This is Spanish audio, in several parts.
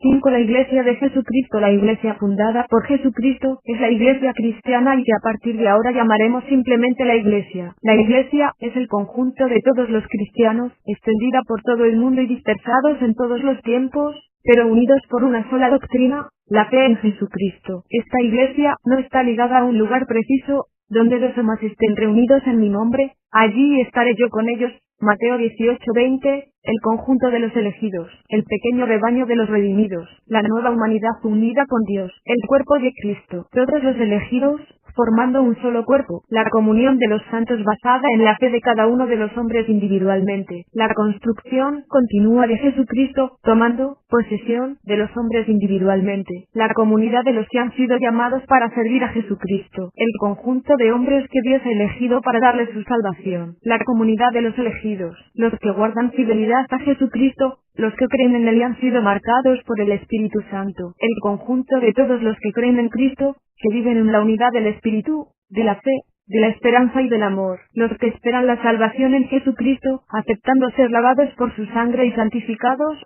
5. La Iglesia de Jesucristo. La Iglesia fundada por Jesucristo es la Iglesia cristiana y que a partir de ahora llamaremos simplemente la Iglesia. La Iglesia es el conjunto de todos los cristianos, extendida por todo el mundo y dispersados en todos los tiempos, pero unidos por una sola doctrina, la fe en Jesucristo. Esta Iglesia no está ligada a un lugar preciso, donde 2 o más estén reunidos en mi nombre, allí estaré yo con ellos. Mateo 18:20, el conjunto de los elegidos, el pequeño rebaño de los redimidos, la nueva humanidad unida con Dios, el cuerpo de Cristo, todos los elegidos, formando un solo cuerpo, la comunión de los santos basada en la fe de cada uno de los hombres individualmente, la construcción continua de Jesucristo, tomando posesión de los hombres individualmente, la comunidad de los que han sido llamados para servir a Jesucristo, el conjunto de hombres que Dios ha elegido para darles su salvación, la comunidad de los elegidos, los que guardan fidelidad a Jesucristo, los que creen en él y han sido marcados por el Espíritu Santo, el conjunto de todos los que creen en Cristo, que viven en la unidad del Espíritu, de la fe, de la esperanza y del amor, los que esperan la salvación en Jesucristo, aceptando ser lavados por su sangre y santificados,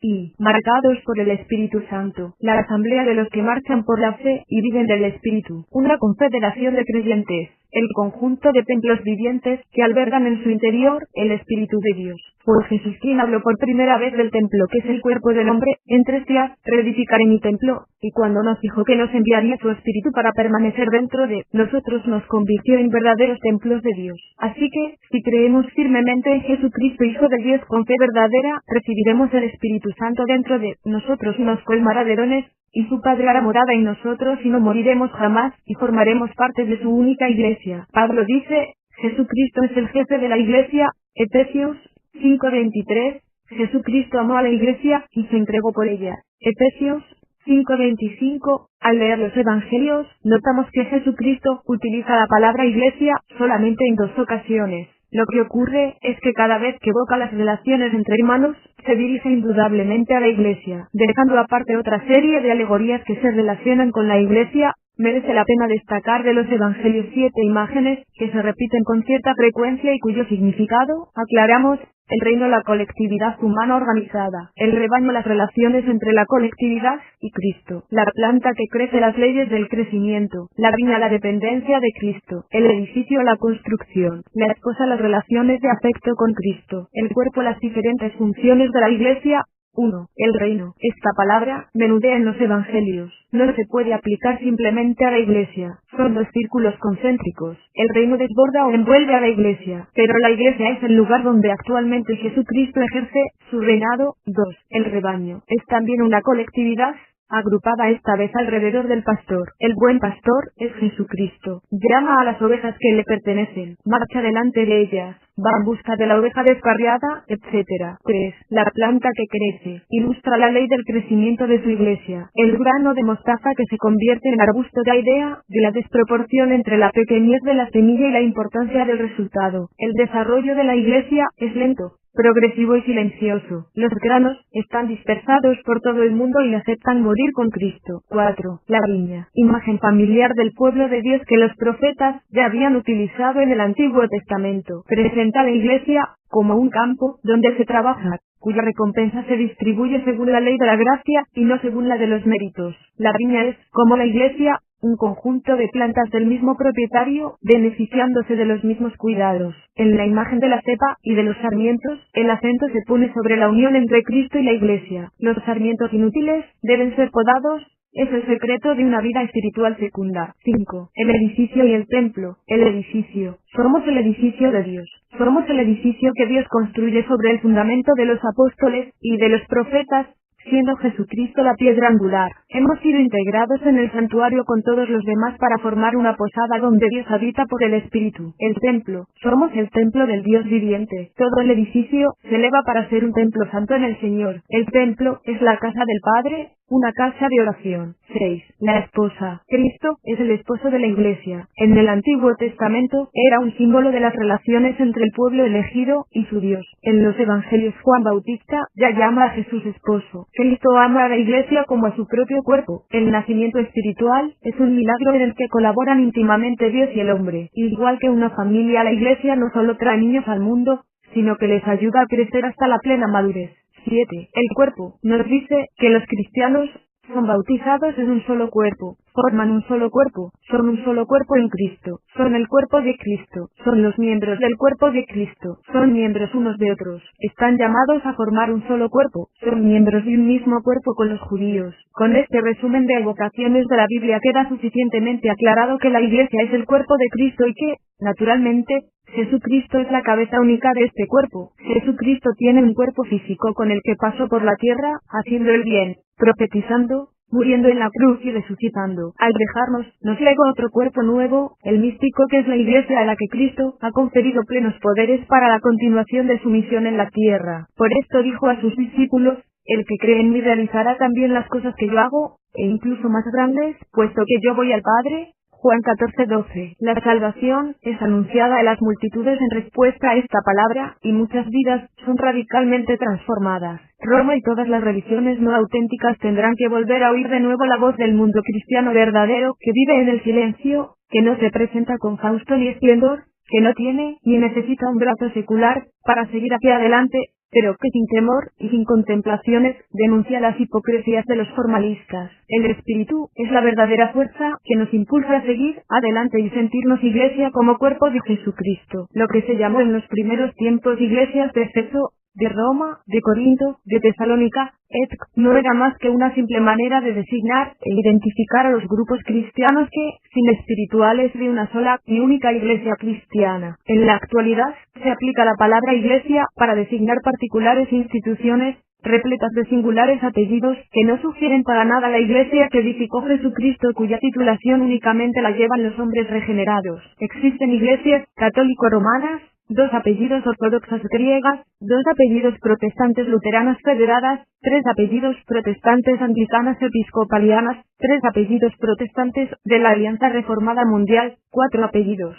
y marcados por el Espíritu Santo, la asamblea de los que marchan por la fe y viven del Espíritu, una confederación de creyentes, el conjunto de templos vivientes que albergan en su interior el Espíritu de Dios. Fue Jesús quien habló por primera vez del templo que es el cuerpo del hombre, en 3 días reedificaré mi templo, y cuando nos dijo que nos enviaría su Espíritu para permanecer dentro de nosotros nos convirtió en verdaderos templos de Dios. Así que, si creemos firmemente en Jesucristo Hijo de Dios con fe verdadera, recibiremos el Espíritu Santo dentro de nosotros y nos colmará de dones, y su Padre hará morada en nosotros y no moriremos jamás, y formaremos parte de su única Iglesia. Pablo dice, Jesucristo es el jefe de la Iglesia, Efesios 5:23, Jesucristo amó a la Iglesia y se entregó por ella. Efesios 5:25, al leer los Evangelios, notamos que Jesucristo utiliza la palabra Iglesia solamente en 2 ocasiones. Lo que ocurre es que cada vez que evoca las relaciones entre hermanos, se dirige indudablemente a la Iglesia, dejando aparte otra serie de alegorías que se relacionan con la Iglesia. Merece la pena destacar de los Evangelios 7 imágenes, que se repiten con cierta frecuencia y cuyo significado, aclaramos, el reino la colectividad humana organizada, el rebaño las relaciones entre la colectividad y Cristo, la planta que crece las leyes del crecimiento, la viña la dependencia de Cristo, el edificio la construcción, la esposa las relaciones de afecto con Cristo, el cuerpo las diferentes funciones de la Iglesia. 1. El reino. Esta palabra, menudea en los Evangelios, no se puede aplicar simplemente a la Iglesia. Son 2 círculos concéntricos. El reino desborda o envuelve a la Iglesia, pero la Iglesia es el lugar donde actualmente Jesucristo ejerce su reinado. 2. El rebaño. Es también una colectividad, agrupada esta vez alrededor del pastor. El buen pastor es Jesucristo. Llama a las ovejas que le pertenecen, marcha delante de ellas, va en busca de la oveja descarriada, etc. 3. La planta que crece, ilustra la ley del crecimiento de su Iglesia. El grano de mostaza que se convierte en arbusto da idea de la desproporción entre la pequeñez de la semilla y la importancia del resultado. El desarrollo de la Iglesia es lento, progresivo y silencioso. Los granos están dispersados por todo el mundo y aceptan morir con Cristo. 4. La viña, imagen familiar del pueblo de Dios que los profetas ya habían utilizado en el Antiguo Testamento. Presenta a la Iglesia como un campo donde se trabaja, cuya recompensa se distribuye según la ley de la gracia y no según la de los méritos. La viña es, como la Iglesia, un conjunto de plantas del mismo propietario, beneficiándose de los mismos cuidados. En la imagen de la cepa y de los sarmientos, el acento se pone sobre la unión entre Cristo y la Iglesia. Los sarmientos inútiles deben ser podados. Es el secreto de una vida espiritual fecunda. 5. El edificio y el templo. El edificio. Somos el edificio de Dios. Somos el edificio que Dios construye sobre el fundamento de los apóstoles y de los profetas, siendo Jesucristo la piedra angular. Hemos sido integrados en el santuario con todos los demás para formar una posada donde Dios habita por el Espíritu. El templo. Somos el templo del Dios viviente. Todo el edificio se eleva para ser un templo santo en el Señor. El templo es la casa del Padre, una casa de oración. 6. La esposa. Cristo es el esposo de la Iglesia. En el Antiguo Testamento era un símbolo de las relaciones entre el pueblo elegido y su Dios. En los Evangelios Juan Bautista ya llama a Jesús esposo. Cristo ama a la Iglesia como a su propio cuerpo. El nacimiento espiritual es un milagro en el que colaboran íntimamente Dios y el hombre. Igual que una familia, la Iglesia no solo trae niños al mundo, sino que les ayuda a crecer hasta la plena madurez. 7. El cuerpo nos dice que los cristianos son bautizados en un solo cuerpo, forman un solo cuerpo, son un solo cuerpo en Cristo, son el cuerpo de Cristo, son los miembros del cuerpo de Cristo, son miembros unos de otros, están llamados a formar un solo cuerpo, son miembros de un mismo cuerpo con los judíos. Con este resumen de evocaciones de la Biblia queda suficientemente aclarado que la Iglesia es el cuerpo de Cristo y que, naturalmente, Jesucristo es la cabeza única de este cuerpo. Jesucristo tiene un cuerpo físico con el que pasó por la tierra, haciendo el bien, profetizando, muriendo en la cruz y resucitando. Al dejarnos, nos legó otro cuerpo nuevo, el místico, que es la Iglesia a la que Cristo ha conferido plenos poderes para la continuación de su misión en la tierra. Por esto dijo a sus discípulos: el que cree en mí realizará también las cosas que yo hago, e incluso más grandes, puesto que yo voy al Padre. Juan 14:12. La salvación es anunciada a las multitudes en respuesta a esta palabra, y muchas vidas son radicalmente transformadas. Roma y todas las religiones no auténticas tendrán que volver a oír de nuevo la voz del mundo cristiano verdadero, que vive en el silencio, que no se presenta con fausto ni esplendor, que no tiene ni necesita un brazo secular para seguir hacia adelante, pero que sin temor y sin contemplaciones denuncia las hipocresías de los formalistas. El Espíritu es la verdadera fuerza que nos impulsa a seguir adelante y sentirnos Iglesia como cuerpo de Jesucristo. Lo que se llamó en los primeros tiempos iglesias de Éfeso, de Roma, de Corinto, de Tesalónica, no era más que una simple manera de designar e identificar a los grupos cristianos que, sin espirituales de una sola y única iglesia cristiana. En la actualidad, se aplica la palabra iglesia para designar particulares instituciones, repletas de singulares apellidos, que no sugieren para nada la iglesia que edificó Jesucristo, cuya titulación únicamente la llevan los hombres regenerados. Existen iglesias católico-romanas, 2 apellidos ortodoxas griegas, 2 apellidos protestantes luteranas federadas, 3 apellidos protestantes anglicanas episcopalianas, 3 apellidos protestantes de la Alianza Reformada Mundial, 4 apellidos.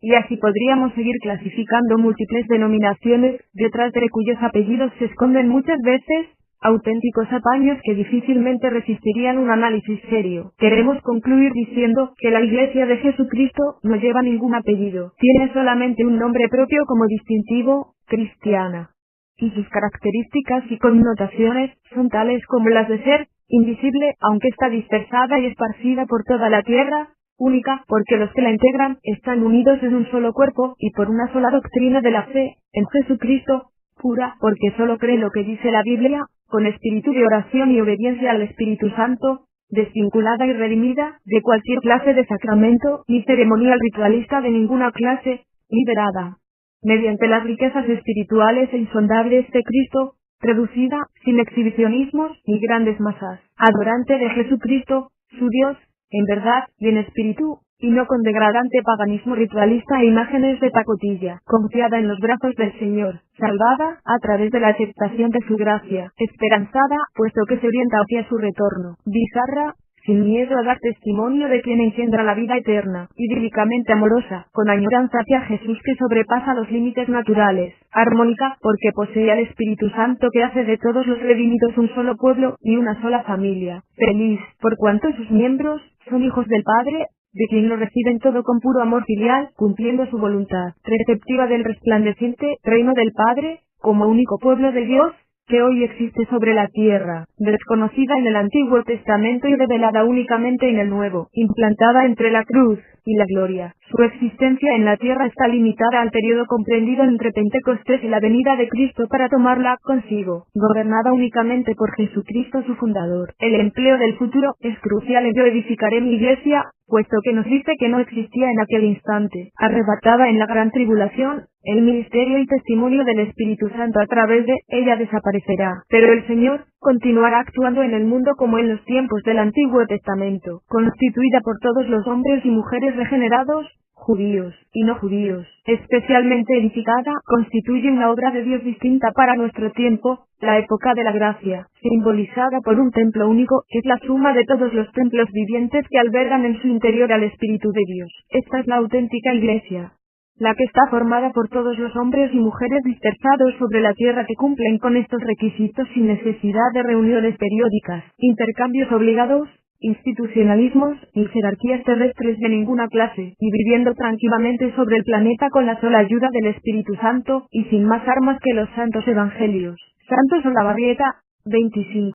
Y así podríamos seguir clasificando múltiples denominaciones, detrás de cuyos apellidos se esconden muchas veces auténticos apaños que difícilmente resistirían un análisis serio. Queremos concluir diciendo que la Iglesia de Jesucristo no lleva ningún apellido, tiene solamente un nombre propio como distintivo, cristiana. Y sus características y connotaciones son tales como las de ser invisible, aunque está dispersada y esparcida por toda la tierra; única, porque los que la integran están unidos en un solo cuerpo y por una sola doctrina de la fe en Jesucristo; pura, porque solo cree lo que dice la Biblia, con espíritu de oración y obediencia al Espíritu Santo; desvinculada y redimida de cualquier clase de sacramento ni ceremonial ritualista de ninguna clase; liberada mediante las riquezas espirituales e insondables de Cristo; reducida, sin exhibicionismos ni grandes masas; adorante de Jesucristo, su Dios, en verdad y en espíritu, y no con degradante paganismo ritualista e imágenes de pacotilla; confiada en los brazos del Señor; salvada a través de la aceptación de su gracia; esperanzada, puesto que se orienta hacia su retorno; bizarra, sin miedo a dar testimonio de quien engendra la vida eterna; idílicamente amorosa, con añoranza hacia Jesús que sobrepasa los límites naturales; armónica, porque posee al Espíritu Santo que hace de todos los redimidos un solo pueblo y una sola familia; feliz, por cuanto sus miembros son hijos del Padre, de quien lo reciben todo con puro amor filial, cumpliendo su voluntad; receptiva del resplandeciente reino del Padre, como único pueblo de Dios, que hoy existe sobre la tierra, desconocida en el Antiguo Testamento y revelada únicamente en el Nuevo, implantada entre la cruz y la gloria. Su existencia en la tierra está limitada al periodo comprendido entre Pentecostés y la venida de Cristo para tomarla consigo, gobernada únicamente por Jesucristo su fundador. El empleo del futuro es crucial en "Yo edificaré mi iglesia", puesto que nos dice que no existía en aquel instante. Arrebatada en la gran tribulación, el ministerio y testimonio del Espíritu Santo a través de ella desaparecerá, pero el Señor continuará actuando en el mundo como en los tiempos del Antiguo Testamento, constituida por todos los hombres y mujeres regenerados, judíos y no judíos, especialmente edificada, constituye una obra de Dios distinta para nuestro tiempo, la época de la gracia, simbolizada por un templo único, que es la suma de todos los templos vivientes que albergan en su interior al Espíritu de Dios. Esta es la auténtica Iglesia, la que está formada por todos los hombres y mujeres dispersados sobre la tierra que cumplen con estos requisitos sin necesidad de reuniones periódicas, intercambios obligados, institucionalismos y jerarquías terrestres de ninguna clase, y viviendo tranquilamente sobre el planeta con la sola ayuda del Espíritu Santo, y sin más armas que los santos evangelios. Santos Olavarrieta, 25.